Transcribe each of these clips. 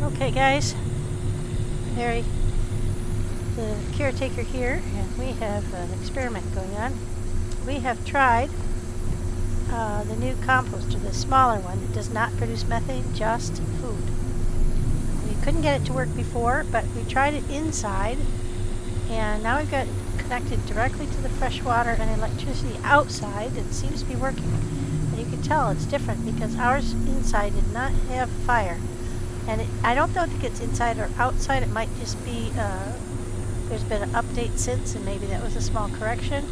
Okay guys, Harry, the caretaker here, and we have an experiment going on. We have tried the new composter, the smaller one that does not produce methane, just food. We couldn't get it to work before, but we tried it inside, and now we've got it connected directly to the fresh water and electricity outside. It seems to be working, and you can tell it's different because ours inside did not have fire. And I don't think it's inside or outside. It might just be, there's been an update since, and maybe that was a small correction.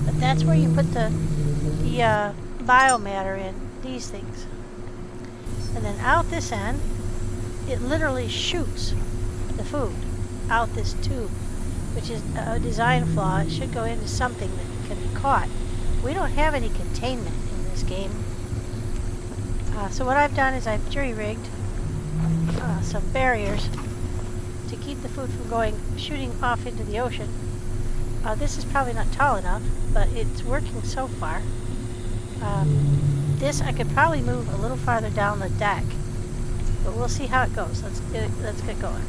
But that's where you put the biomatter in, these things. And then out this end, it literally shoots the food out this tube, which is a design flaw. It should go into something that can be caught. We don't have any containment in this game. So what I've done is I've jury-rigged some barriers to keep the food from shooting off into the ocean. This is probably not tall enough, but it's working so far. This I could probably move a little farther down the deck, but we'll see how it goes. Let's get going.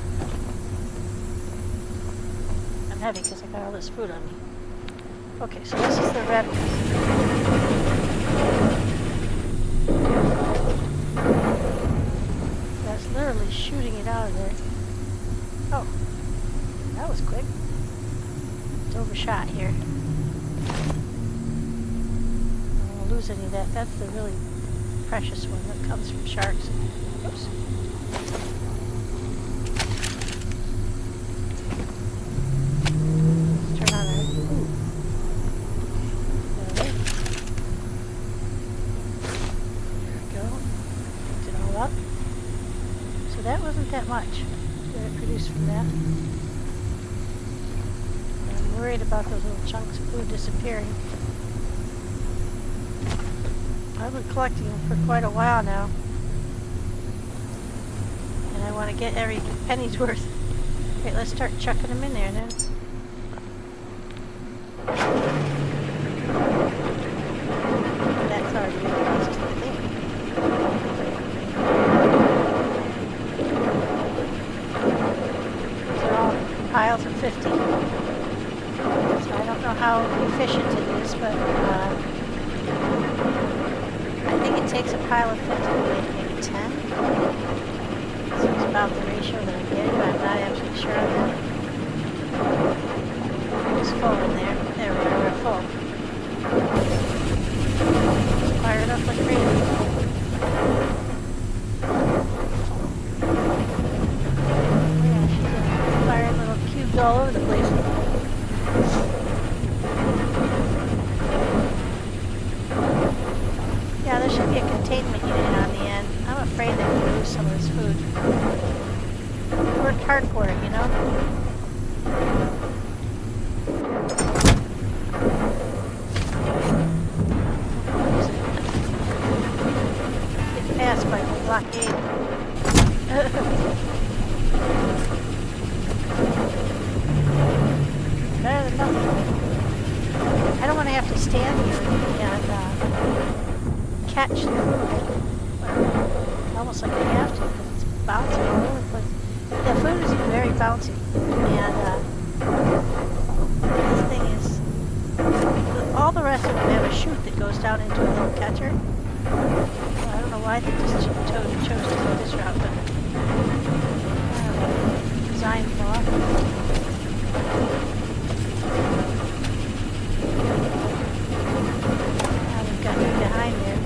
I'm heavy because I got all this food on me. Okay, so this is the red one. That's literally shooting it out of there. Oh, that was quick. It's overshot here. I won't lose any of that. That's the really precious one that comes from sharks. Oops. Let's turn on our... Ooh. There we go. Picked it all up. So that wasn't that much that it produced from that. I'm worried about those little chunks of food disappearing. I've been collecting them for quite a while now. And I want to get every penny's worth. Okay, let's start chucking them in there then. That's already in the process, I think. These are all piles of 50. So I don't know how efficient it is, but I think it takes a pile of 50 to make maybe 10. So it's about the ratio that I'm getting, but I'm not absolutely sure of that. It's full in there. There we are, we're full. Just fire it up like crazy. Yeah, she's firing little cubes all over the place. Yeah, there should be a containment unit on the end. I'm afraid that we'll lose some of this food. We worked hard for it, you know? Get passed by the blockade. Better than nothing. I don't want to have to stand here and catch the food. Almost like I have to because it's bouncing all over the place. The food is very bouncy, and this thing is, all the rest of them have a chute that goes down into a little catcher. Well, I don't know why they just chose to go this route, but I don't know, design flaw. Now we've got you behind there.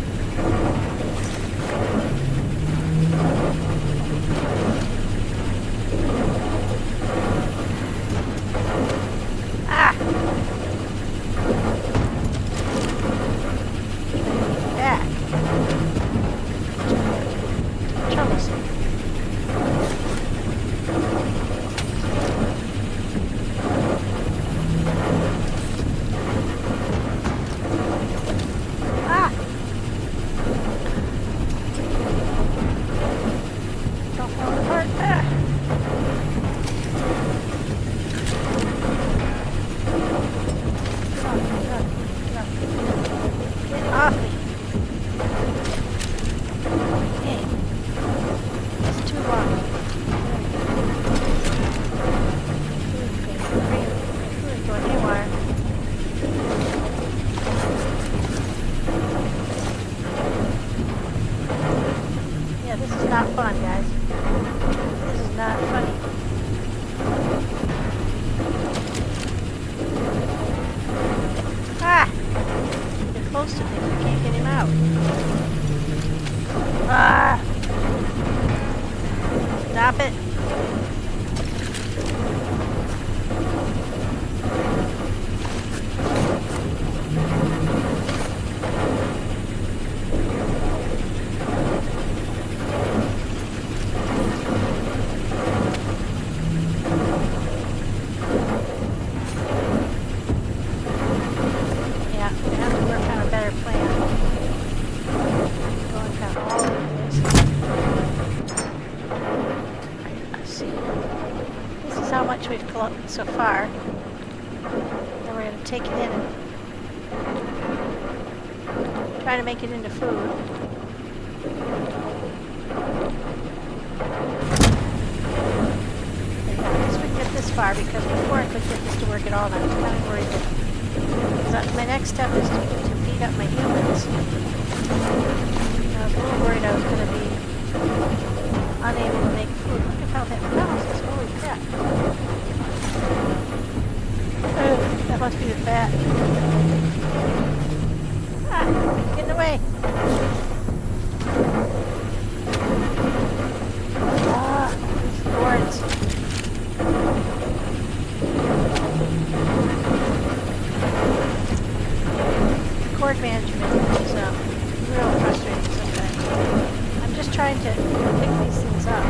twisted things. I can't get him out. Ah! Stop it. We've collected so far. Then we're going to take it in and try to make it into food. I guess we can get this far because before I could get this to work at all, and I was kind of worried that my next step is to feed up my humans. I was a little worried I was going to be unable to make food. Look at how that bounces. Holy crap. That must be the fat. Ah, get in the way. Ah, these gourds. Cord management is real frustrating sometimes. I'm just trying to pick these things up.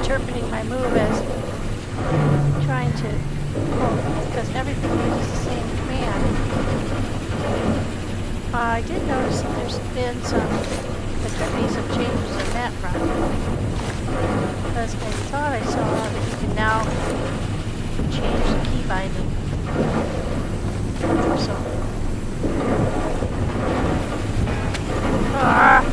Interpreting my move as trying to, because everything uses the same command. I did notice that there's been there could be some changes in that front. Because I thought I saw that you can now change the key binding. So. Ah!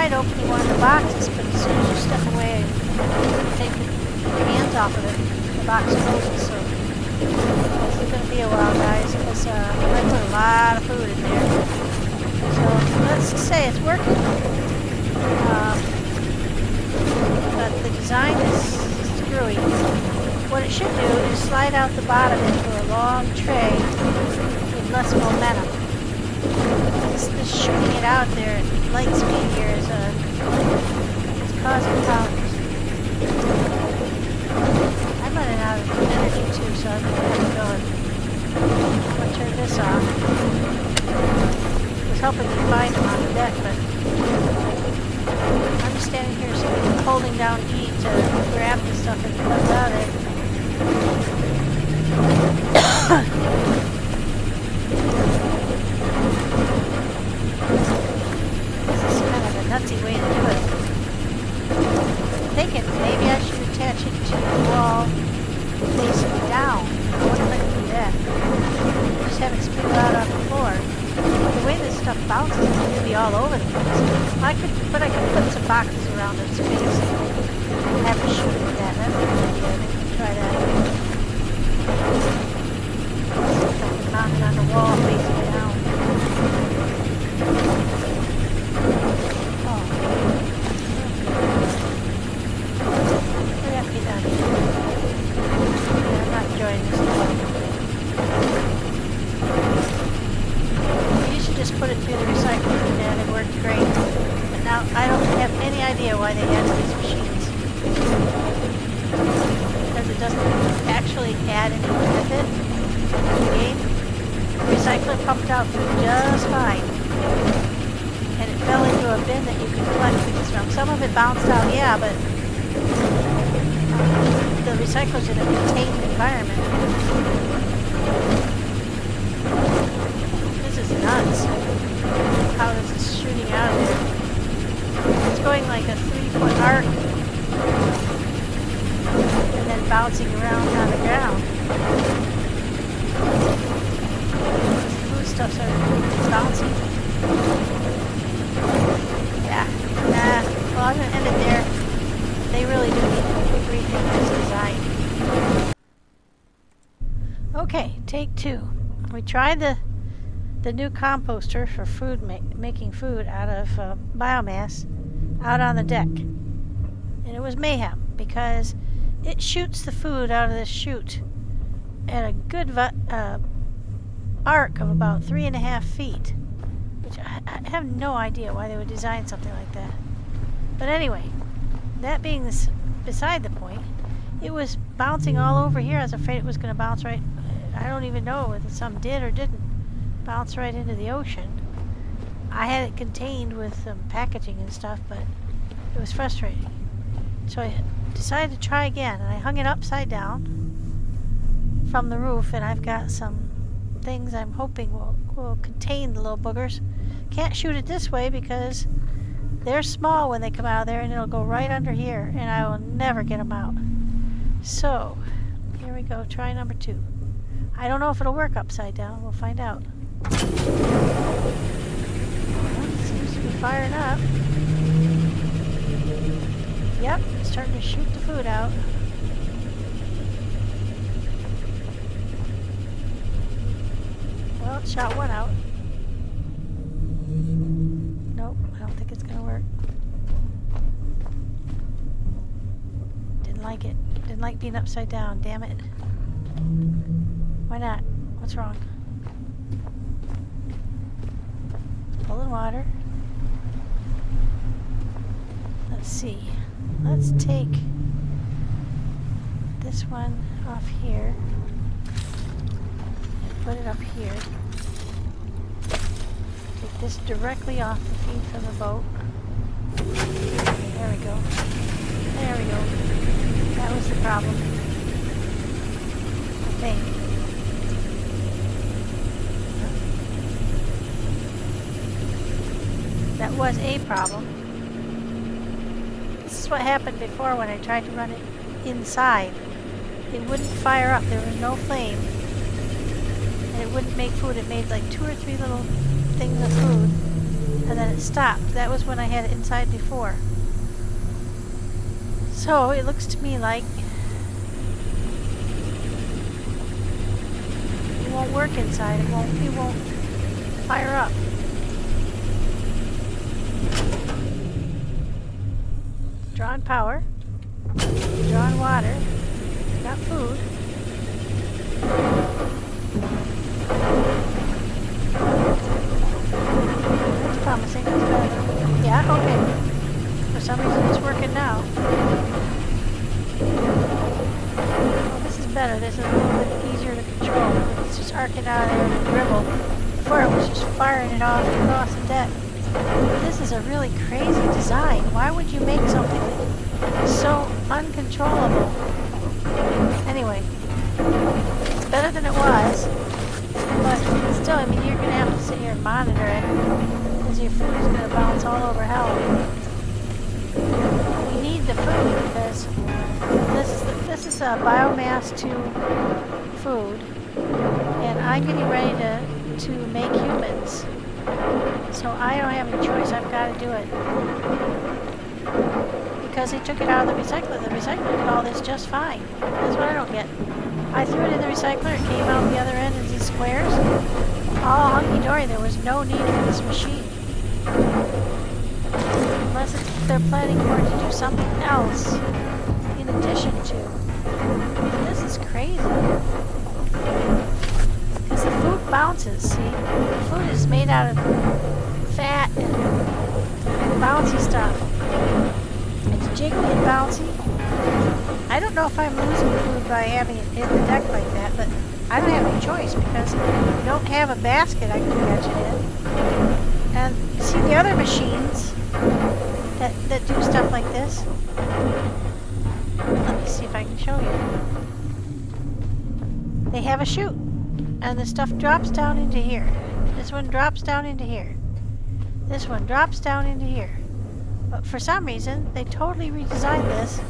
Opening one of the boxes, but as soon as you step away and take your hands off of it, the box closes. So this is going to be a while, guys, because I put a lot of food in there. So let's just say it's working. But the design is screwy. What it should do is slide out the bottom into a long tray with less momentum. This shooting it out there at light speed here is causing problems. I'm running out of energy too, so I'm going to have to go and turn this off. I was hoping to find him on the deck, but I'm just standing here holding down E to grab the stuff that comes out of it. Nutsy way to do it. I'm thinking maybe I should attach it to the wall facing down. I wonder if I can do that. Just have it spill out on the floor. The way this stuff bounces, it's going to be all over the place. I could put some boxes around its face and have it shoot at that. That's a good idea. I think we can try that. Mount it on the wall facing down. Put it through the recycler and it worked great. But now I don't have any idea why they added these machines. Because it doesn't actually add any benefit to the game. The recycler pumped out food just fine. And it fell into a bin that you could collect things from. Some of it bounced out, yeah, but the recycler's in a contained environment. This is nuts. How this is shooting out of there. It's going like a 3-foot arc and then bouncing around on the ground. The food stuff's bouncy. Yeah. Well, I'm going to end it there. They really do need to rethink this design. Okay, take 2. We tried the new composter for food making food out of biomass out on the deck. And it was mayhem because it shoots the food out of this chute at a good arc of about 3.5 feet. Which I have no idea why they would design something like that. But anyway, that being beside the point, it was bouncing all over here. I was afraid it was going to bounce right. I don't even know whether some did or didn't bounce right into the ocean. I had it contained with some packaging and stuff, but it was frustrating. So I decided to try again, and I hung it upside down from the roof, and I've got some things I'm hoping will contain the little boogers. Can't shoot it this way because they're small when they come out of there, and it'll go right under here, and I will never get them out. So, here we go, try number 2. I don't know if it'll work upside down. We'll find out. Well, it seems to be firing up. Yep, it's starting to shoot the food out. Well, it shot one out. Nope, I don't think it's going to work. Didn't like it. Didn't like being upside down, damn it. Why not? What's wrong? Pulling water. Let's see. Let's take this one off here and put it up here. Take this directly off the feed from the boat. There we go. There we go. That was the problem. I think. That was a problem. This is what happened before when I tried to run it inside. It wouldn't fire up. There was no flame. And it wouldn't make food. It made like 2 or 3 little things of food. And then it stopped. That was when I had it inside before. So it looks to me like it won't work inside. It won't fire up. Drawing power, drawing water, got food. That's promising, that's better. Yeah, okay. For some reason it's working now. Well, this is better, this is a little bit easier to control. It's just arcing out there in a dribble. Before it was just firing it off across the deck. This is a really crazy design. Why would you make something that's so uncontrollable? Anyway, it's better than it was, but still, I mean, you're going to have to sit here and monitor it because your food is going to bounce all over hell. We need the food because this is a biomass to food, and I'm getting ready to make humans. So I don't have any choice, I've got to do it. Because they took it out of the recycler. The recycler did all this just fine. That's what I don't get. I threw it in the recycler, it came out the other end as these squares. All hunky-dory, there was no need for this machine. Unless they're planning for it to do something else in addition to. But this is crazy. Because the food bounces, see? The food is made out of fat and bouncy stuff. It's jiggly and bouncy. I don't know if I'm losing food by having it in the deck like that, but I don't have any choice because I don't have a basket I can catch it in. And see the other machines that do stuff like this? Let me see if I can show you. They have a chute. And the stuff drops down into here. This one drops down into here. This one drops down into here. But for some reason, they totally redesigned this,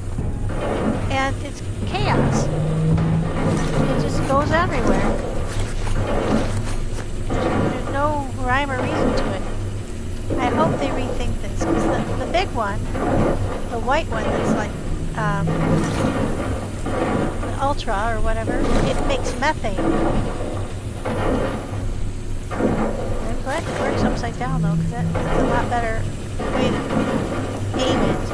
and it's chaos. It just goes everywhere. There's no rhyme or reason to it. I hope they rethink this, because the big one, the white one that's like the Ultra or whatever, it makes methane. I'm glad it works upside down though, because that's a lot better way to aim it.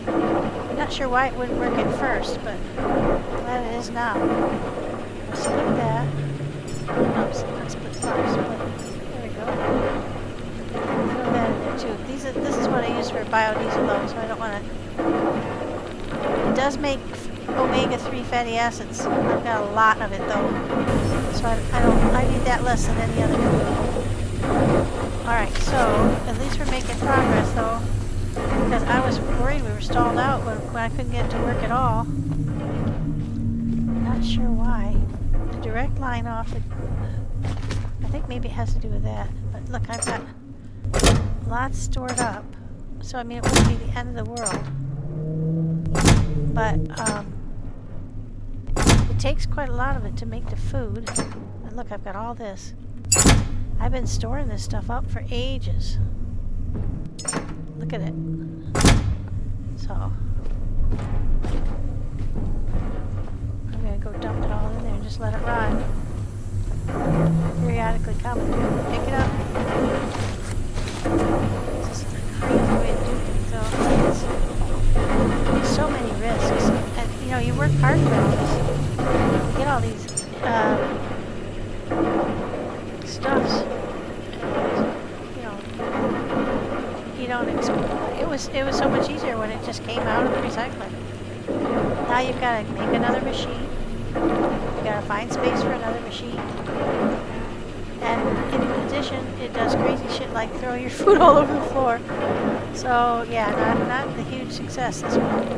I'm not sure why it wouldn't work at first, but glad it is now. I'll split that. Oops, not split far, split. There we go. Throw that in there too. This is what I use for biodiesel though, so I don't want to. It does make omega-3 fatty acids. I've got a lot of it though, so I need that less than any other food. Alright, so at least we're making progress though, because I was worried we were stalled out when I couldn't get it to work at all. Not sure why. The direct line off, I think maybe it has to do with that. But look, I've got lots stored up, so I mean it wouldn't be the end of the world. But it takes quite a lot of it to make the food. And look, I've got all this. I've been storing this stuff up for ages. Look at it. So I'm gonna go dump it all in there and just let it rot. Periodically come and pick it up. It's just a crazy way to do things though. There's so many risks. And you know, you work hard for all this. You get all these stuffs. And, you know, you don't expect. It was so much easier when it just came out of the recycling. Now you've got to make another machine. You've got to find space for another machine. And in addition, it does crazy shit like throw your food all over the floor. So yeah, not a huge success this one.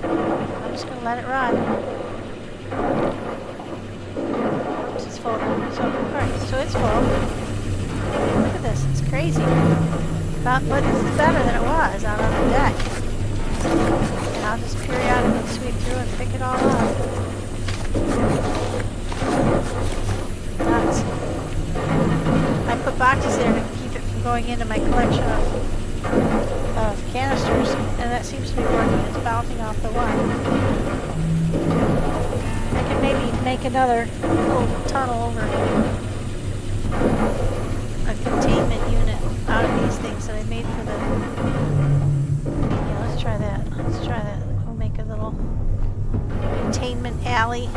I'm just gonna let it run. Oops, it's full now. So alright, so it's full. Look at this, it's crazy. But this is better than it was out on the deck. And I'll just periodically sweep through and pick it all up. Nuts. I put boxes there to keep it from going into my collection of canisters, and that seems to be working. It's bouncing off the one. I could maybe make another little tunnel over a containment unit out of these things that I made for the... Yeah, let's try that. Let's try that. We'll make a little containment alley.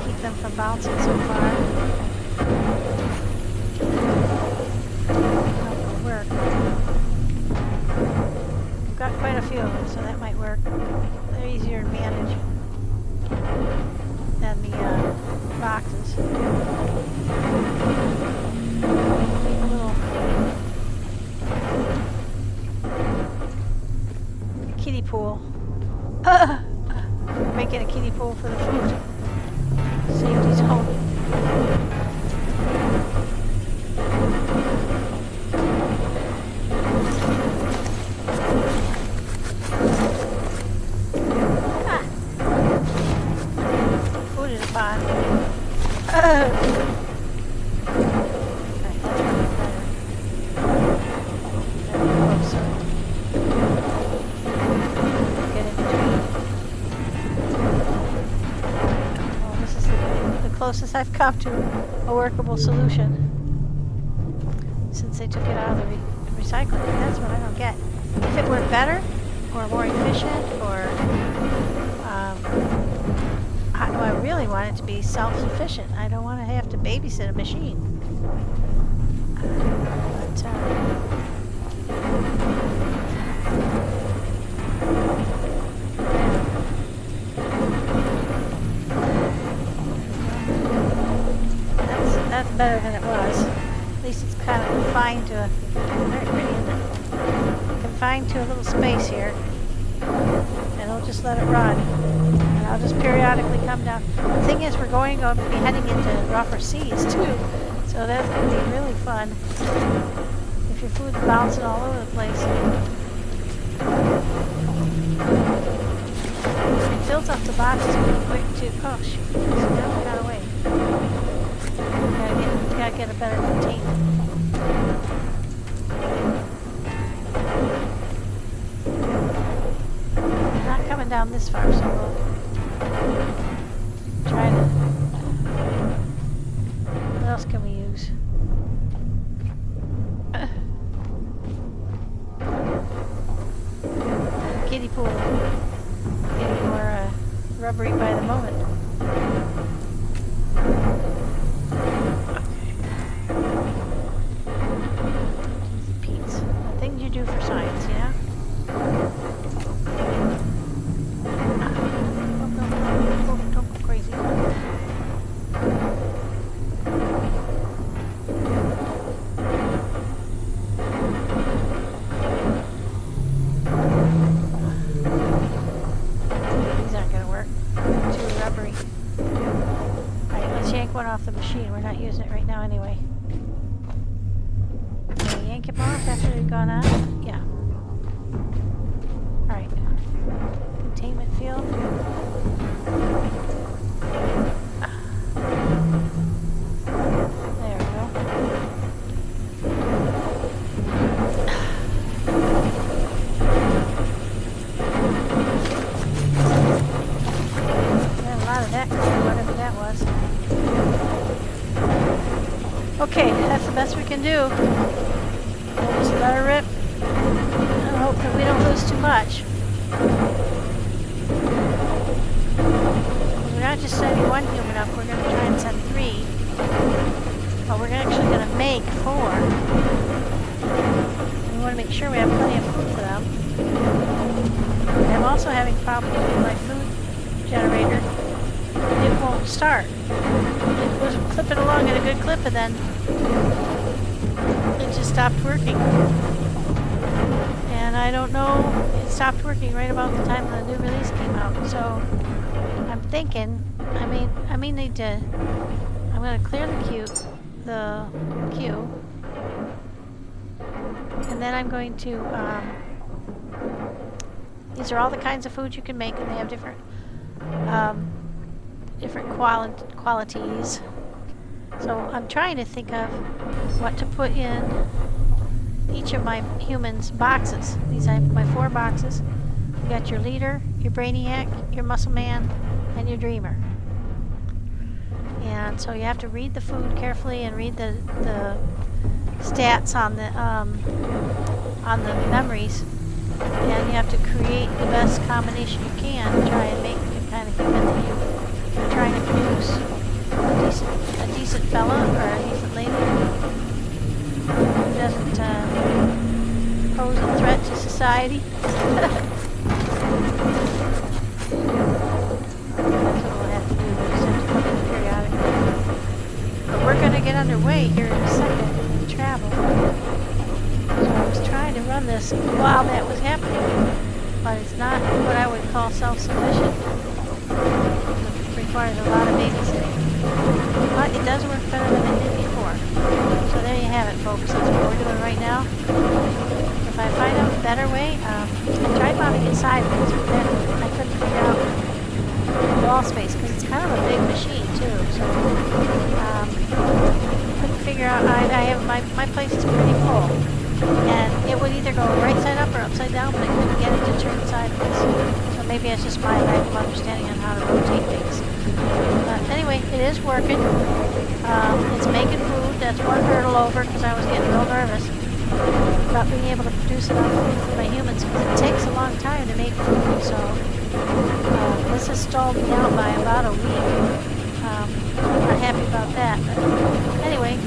Keep them from bouncing so far. That'll work. We've got quite a few of them, so that might work. They're easier to manage than the boxes. Make a little kiddie pool. Making a kiddie pool for the food. Safety zone. Food in a pot. Closest I've come to a workable solution since they took it out of the recycling. That's what I don't get. If it were better or more efficient, or I really want it to be self-sufficient. I don't want to have to babysit a machine. That's better than it was. At least it's kind of confined to confined to a little space here. And I'll just let it run. And I'll just periodically come down. The thing is, we're going to be heading into rougher seas too. So that's going to be really fun if your food's bouncing all over the place. It fills up the boxes pretty quick too. Oh shoot, now it got away. Gotta get a better containment. Not coming down this far, so we'll try to... What else can we use? Kiddie pool. Getting more rubbery by the moment. Easy Pete's. The things you do for science, yeah? Don't go crazy. Off the machine. We're not using it right now anyway. Can we yank him off after they've gone out? Yeah. Alright. Containment field. There we go. Got a lot of that color, whatever that was. Okay, that's the best we can do. We'll just let her rip and hope that we don't lose too much. We're not just sending one human up, we're going to try and send 3. But we're actually going to make 4. We want to make sure we have plenty of food for them. I'm also having problems with my food generator. It won't start. It was clipping along at a good clip and then it just stopped working. And I don't know, it stopped working right about the time the new release came out. So I'm thinking, I may need to, I'm going to clear the queue, and then I'm going to, these are all the kinds of food you can make, and they have different qualities. So I'm trying to think of what to put in each of my humans' boxes. These I have my 4 boxes. You got your leader, your brainiac, your muscle man, and your dreamer. And so you have to read the food carefully and read the stats on the memories, and you have to create the best combination you can to try and make the kind of human that you're trying to produce. A decent fella or a decent lady who doesn't pose a threat to society. That's what we'll have to do. We'll just have to come in periodically. But we're going to get underway here in a second and travel. So I was trying to run this while that was happening, but it's not what I would call self-sufficient. It requires a lot of babysitting. But it does work better than it did before. So there you have it, folks. That's what we're doing right now. If I find a better way, I tried mounting it sideways, but then I couldn't figure out the wall space because it's kind of a big machine too. So couldn't figure out. I have my place is pretty full, and it would either go right side up or upside down, but I couldn't get it to turn sideways. So maybe it's just my lack of understanding on how to rotate things. But anyway, it is working. It's making food. That's one hurdle over because I was getting real nervous about being able to produce enough food for my humans because it takes a long time to make food. So this has stalled me out by about a week. I'm not happy about that. But anyway,